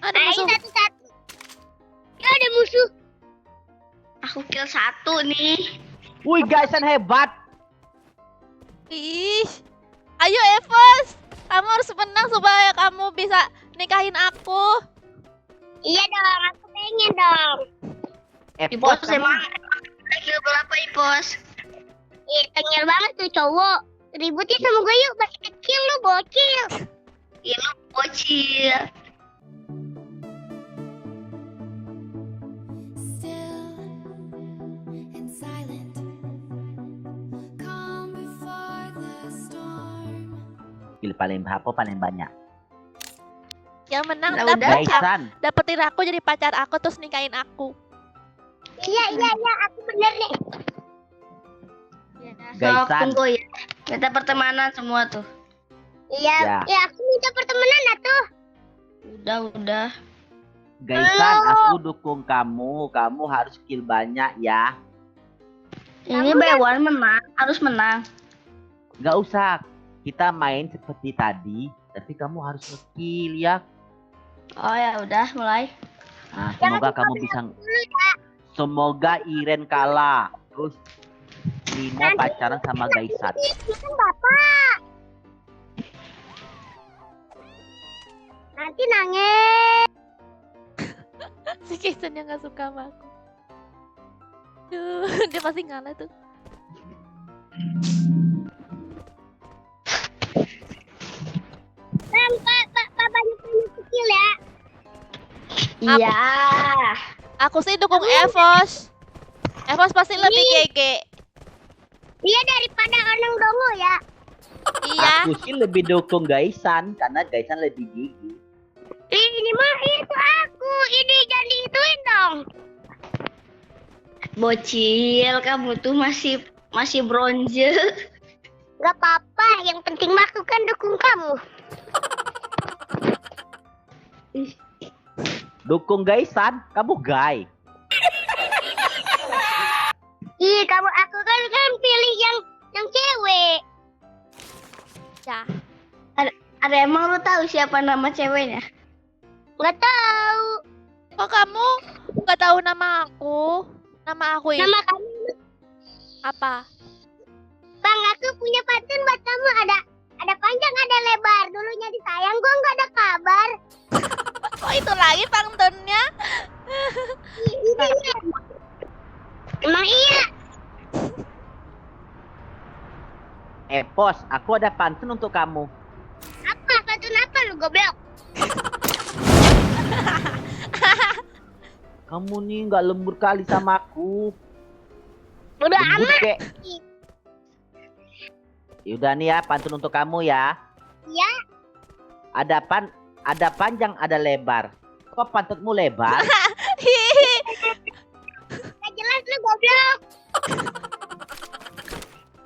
Ada Ayo musuh. satu-satu. Ya ada musuh. Aku kill satu nih. Wih, Gaisan hebat. Ih. Ayo Evos. Kamu harus menang supaya kamu bisa nikahin aku. Iya dong, aku pengen dong. Ipos kamu- emang kill berapa Ipos? Ih, tengil banget tuh cowok. Ributnya sama gue yuk, masih kecil lu bocil. Iya lu bocil. Still and silent, calm before the storm. Kill paling apa paling banyak? Yang menang Nah, dapat udah. Gaisan. dapetin aku jadi pacar aku terus nikahin aku. Iya, aku bener nih. Gaisan. Sok, tunggu ya. Kita pertemanan semua tuh. Iya, Ya. aku minta pertemanan atuh. Udah. Gaisan, aku dukung kamu. Kamu harus kill banyak ya. Ini Bewan menang, harus menang. Gak usah. Kita main seperti tadi. Tapi kamu harus nge-kill ya. Oh ya udah mulai. Nah, semoga kamu bisa. Semoga Iren kalah. Terus Limo pacaran sama Gaisan. Itu kan bapak. Nanti nangis. Si Jason yang gak suka sama aku. Duh, dia pasti ngalah tuh. Pak banyak kecil ya. Iya. Aku sih dukung Evos. Evos pasti lebih GG. Iya daripada orang dongo ya. Iya. Aku sih lebih dukung Gaisan karena Gaisan lebih gigi. Ini mah itu aku. Ini jadi ituin dong. Bocil, kamu tuh masih bronze. Gak apa-apa. Yang penting mah aku kan dukung kamu. Dukung Gaisan, kamu gay. Ih, aku kan pilih yang cewek. Ya. Ada emang lu tahu siapa nama ceweknya? Nggak tahu. Kok kamu nggak tahu nama aku? Nama aku itu Nama kamu, apa? Bang, aku punya pantun buat kamu. Ada panjang, ada lebar. Dulunya disayang, gua nggak ada kabar. Kok itu lagi pantunnya? Iya. Emang iya. Pos, aku ada pantun untuk kamu. Apa? Pantun apa lu goblok? Kamu nih nggak lembur kali sama aku. Bodoh Lembut amat. kek. Yaudah nih ya, pantun untuk kamu ya. Iya. Ada panjang, ada lebar. Kok pantunmu lebar? Nggak jelas lu goblok.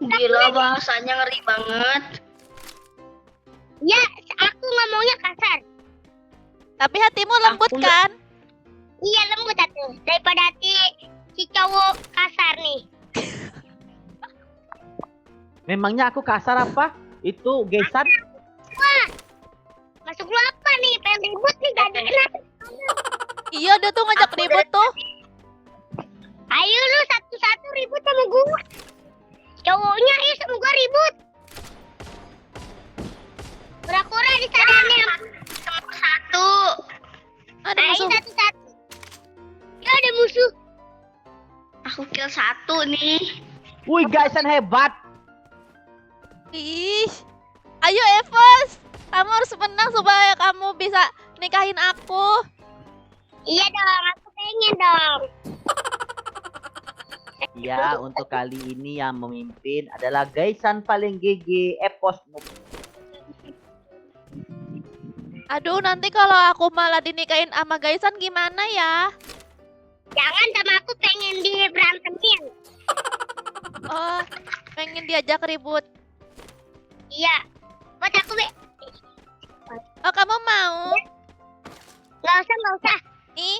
Gila bahasanya ngeri banget. Ya, aku ngomongnya kasar. Tapi hatimu lembut Aku kan? Iya, lembut atuh. Daripada hati si cowok kasar nih. Memangnya aku kasar apa? Itu Gaisan. Wah. Masuk lu apa nih? Pengen ribut nih, gak kena. Iya, dia tuh ngajak ribut tuh. Ayo lu satu-satu ribut sama gua. Cowoknya ayo sama gua ribut. Kura-kura di sana nih. Nomor satu. Ada Ayo musuh. satu-satu. Ya ada musuh. Aku kill satu nih. Wih, Gaisan hebat. Ih. Ayo Evos. Kamu harus menang supaya kamu bisa nikahin aku. Iya dong, aku pengen dong. Ya, untuk kali ini yang memimpin adalah Gaisan paling GG. Pos. Aduh, nanti kalau aku malah dinikahin sama Gaisan gimana ya? Jangan sama aku pengen diberantemin. Oh, pengen diajak ribut. Iya. Buat aku, Be. Oh, kamu mau? Nggak usah. Nih.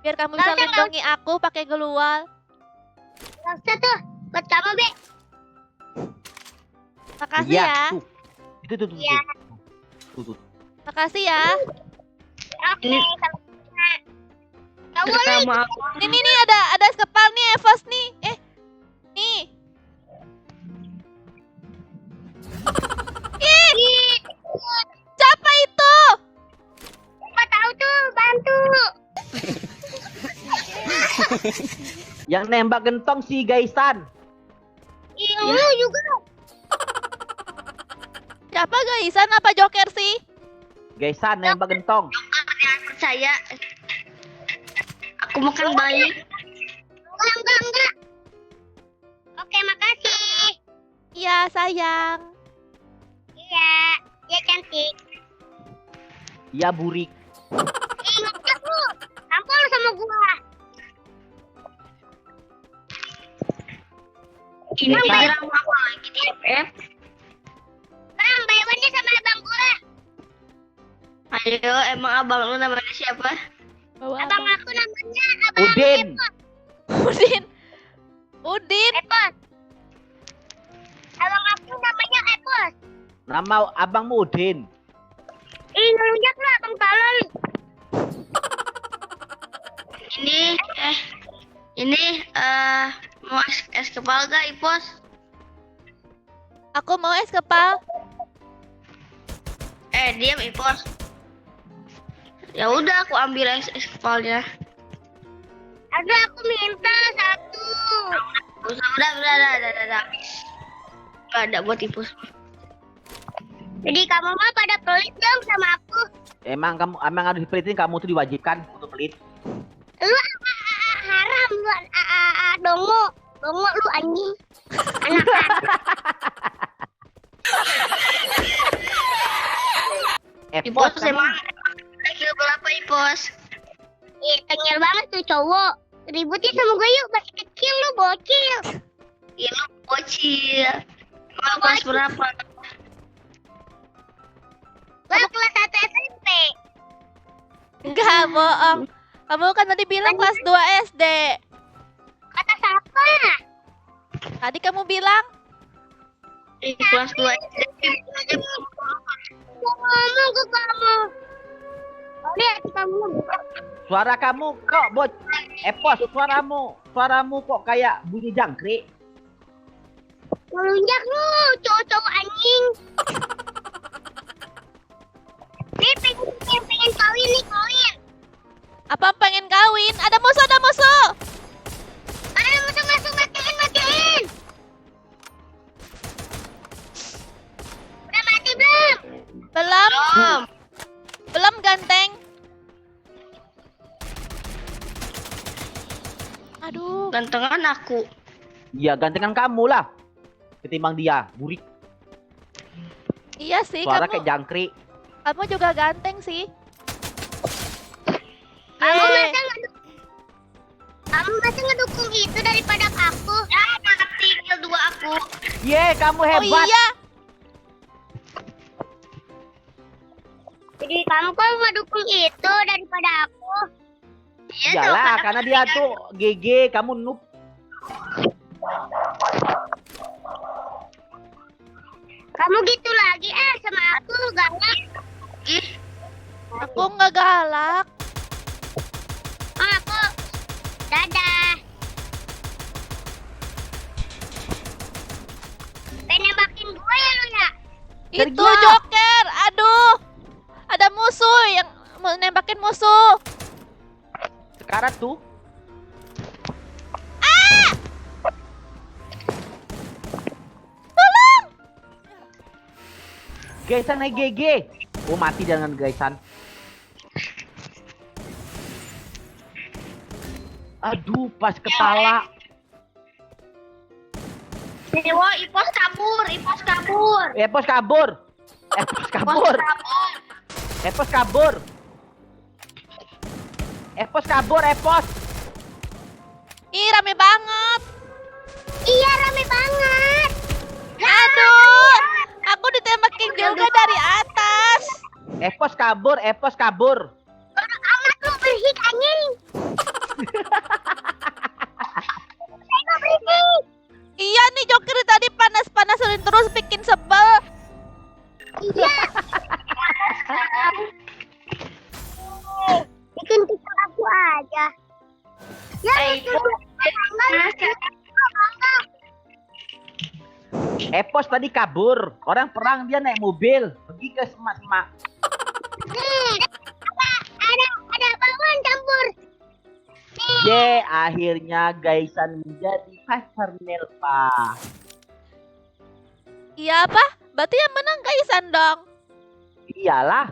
Biar kamu Nggak bisa usah, nggak lindungi aku pakai gelual. Nggak usah tuh. Buat kamu, Be. Makasih Iya, ya. tuh. Itu tuh. Iya. Tuh. Makasih ya. Oke, Ini- kalau kamu Bersama aku. Nih ada es kepal nih Evos nih. Nih. Ih, siapa itu? siapa tahu tuh bantu. Yang nembak gentong si Gaisan. Ih, lu juga. Siapa Gaisan apa Joker sih? Gaisan nembak gentong. Percaya. Aku makan bayi. Enggak. Oke, makasih. Iya sayang. Iya, dia cantik. Ya burik. Ih, ngejek lu. Tampol sama gua. Ini Gaisan. drama apa lagi di FF? Bang, bayawannya sama abang gua. Ayo, emang abang lu namanya siapa? Bawa Abang abang. aku namanya Abang Udin. Udin. Epos. Abang aku namanya Epos. Nama abangmu Udin. Ih, ngelunjak lu abang tolong. Ini mau es kepal gak, Ipos? Aku mau es kepal. Diam, Ipos. Ya udah, aku ambil es kepalnya. Aduh, aku minta satu. Udah, habis. Gak ada buat Ipos. Jadi kamu mah pada pelit dong sama aku. Emang harus dipelitin, kamu tuh diwajibkan untuk pelit. Lu haram lu dongo. Dongo lu anjing. Anak Ipos Epos emang kill berapa, Ipos? Ih, tengil banget tuh cowok. Ributin sama gue yuk, masih kecil lu bocil. Iya, lu bocil. Emang lu kelas berapa? Gue kelas 1 SMP. Enggak, bohong. Kamu kan tadi bilang kelas 2 SD. Kata siapa? Tadi kamu bilang Di kelas 2 SD. Mau ngomong ke kamu. Lihat kamu. Suara kamu kok Epos, suaramu kok kayak bunyi jangkrik. Ngelunjak lu, cowok-cowok anjing. Nih pengen kawin nih, kawin. apa pengen kawin? Ada musuh, ada musuh. Ayo masuk, matiin. Udah mati belum? Belum, Belum. belum ganteng. Aduh, Gantengan aku. Iya, gantengan kamu lah. Ketimbang dia, burik. iya sih Suara kayak kamu. jangkrik. Kamu juga ganteng sih. Kamu masa ngedukung itu daripada aku? Ya, mati kill 2 aku. Ye, kamu Oh hebat. iya, Jadi kamu kok ngedukung itu daripada aku? Iya, Iyalah, karena dia tuh GG, kamu noob. Kamu gitu lagi sama aku galak. Ih, aku nggak galak. Oh, aku dadah. Pengen nembakin gue ya lu ya? Itu Kerja. Joker. Aduh, ada musuh yang mau nembakin musuh. Sekarang tuh. Tolong. Gaisan naik GG. Oh, mati dengan Gaisan. Aduh, pas kepala. Dewa, Ipos kabur. Epos kabur. Epos kabur. Epos kabur. Epos kabur, Epos. Ih, rame banget. Iya rame banget. Aduh, aku ditembakin juga dari atas. Epos kabur, Epos kabur. Bodoh amat lu berisik anjing. Saya berisik. Iya nih Joker tadi panas-panasin terus bikin sebel. Iya. Ya, itu bangga. Epos tadi kabur. Orang perang dia naik mobil. Pergi ke semak-semak. Nih, ada bawang campur. Ye, akhirnya Gaisan menjadi pacar Nelpa. Iya apa? Berarti yang menang Kaisan dong. Iyalah,